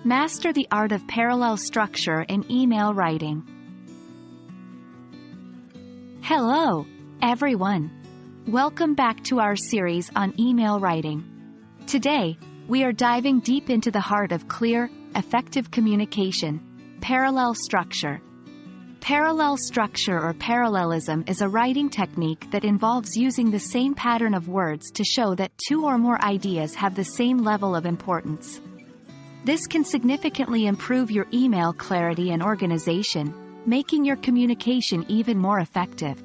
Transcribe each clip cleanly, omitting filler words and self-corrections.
Master the art of parallel structure in email writing. Hello, everyone. Welcome back to our series on email writing. Today, we are diving deep into the heart of clear, effective communication: parallel structure. Parallel structure or parallelism is a writing technique that involves using the same pattern of words to show that two or more ideas have the same level of importance. This can significantly improve your email clarity and organization, making your communication even more effective.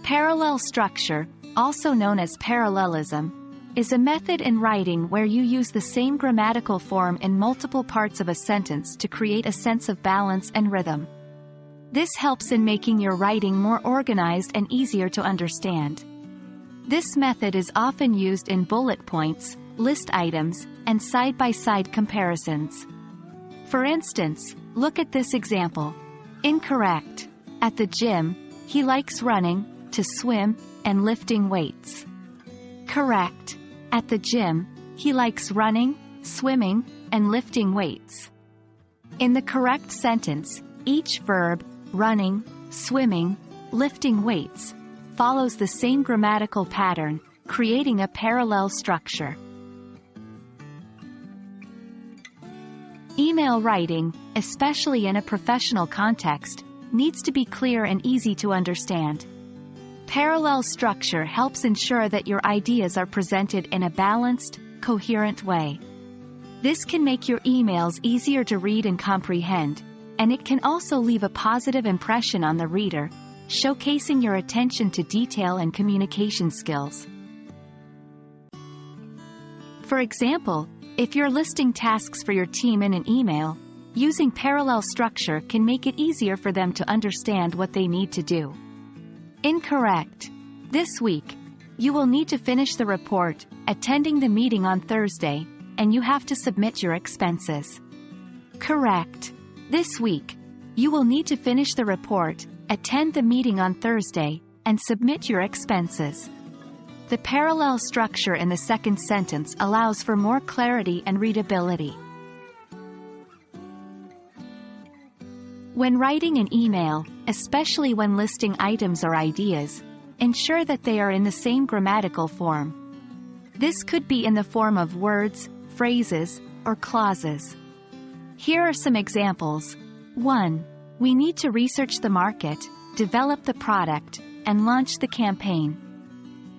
Parallel structure, also known as parallelism, is a method in writing where you use the same grammatical form in multiple parts of a sentence to create a sense of balance and rhythm. This helps in making your writing more organized and easier to understand. This method is often used in bullet points, list items, and side-by-side comparisons. For instance, look at this example. Incorrect. At the gym, he likes running, to swim, and lifting weights. Correct. At the gym, he likes running, swimming, and lifting weights. In the correct sentence, each verb, running, swimming, lifting weights, follows the same grammatical pattern, creating a parallel structure. Email writing, especially in a professional context, needs to be clear and easy to understand. Parallel structure helps ensure that your ideas are presented in a balanced, coherent way. This can make your emails easier to read and comprehend, and it can also leave a positive impression on the reader, showcasing your attention to detail and communication skills. For example, if you're listing tasks for your team in an email, using parallel structure can make it easier for them to understand what they need to do. Incorrect. This week, you will need to finish the report, attending the meeting on Thursday, and you have to submit your expenses. Correct. This week, you will need to finish the report, attend the meeting on Thursday, and submit your expenses. The parallel structure in the second sentence allows for more clarity and readability. When writing an email, especially when listing items or ideas, ensure that they are in the same grammatical form. This could be in the form of words, phrases, or clauses. Here are some examples. 1. We need to research the market, develop the product, and launch the campaign.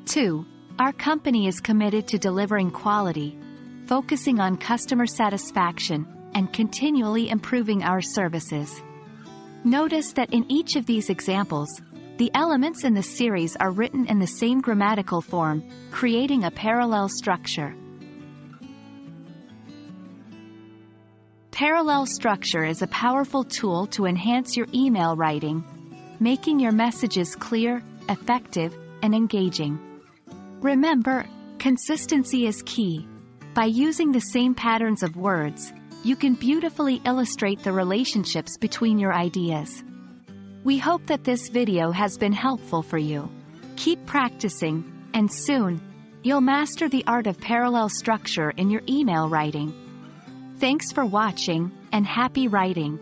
2. Our company is committed to delivering quality, focusing on customer satisfaction, and continually improving our services. Notice that in each of these examples, the elements in the series are written in the same grammatical form, creating a parallel structure. Parallel structure is a powerful tool to enhance your email writing, making your messages clear, effective, and engaging. Remember, consistency is key. By using the same patterns of words, you can beautifully illustrate the relationships between your ideas. We hope that this video has been helpful for you. Keep practicing, and soon, you'll master the art of parallel structure in your email writing. Thanks for watching, and happy writing!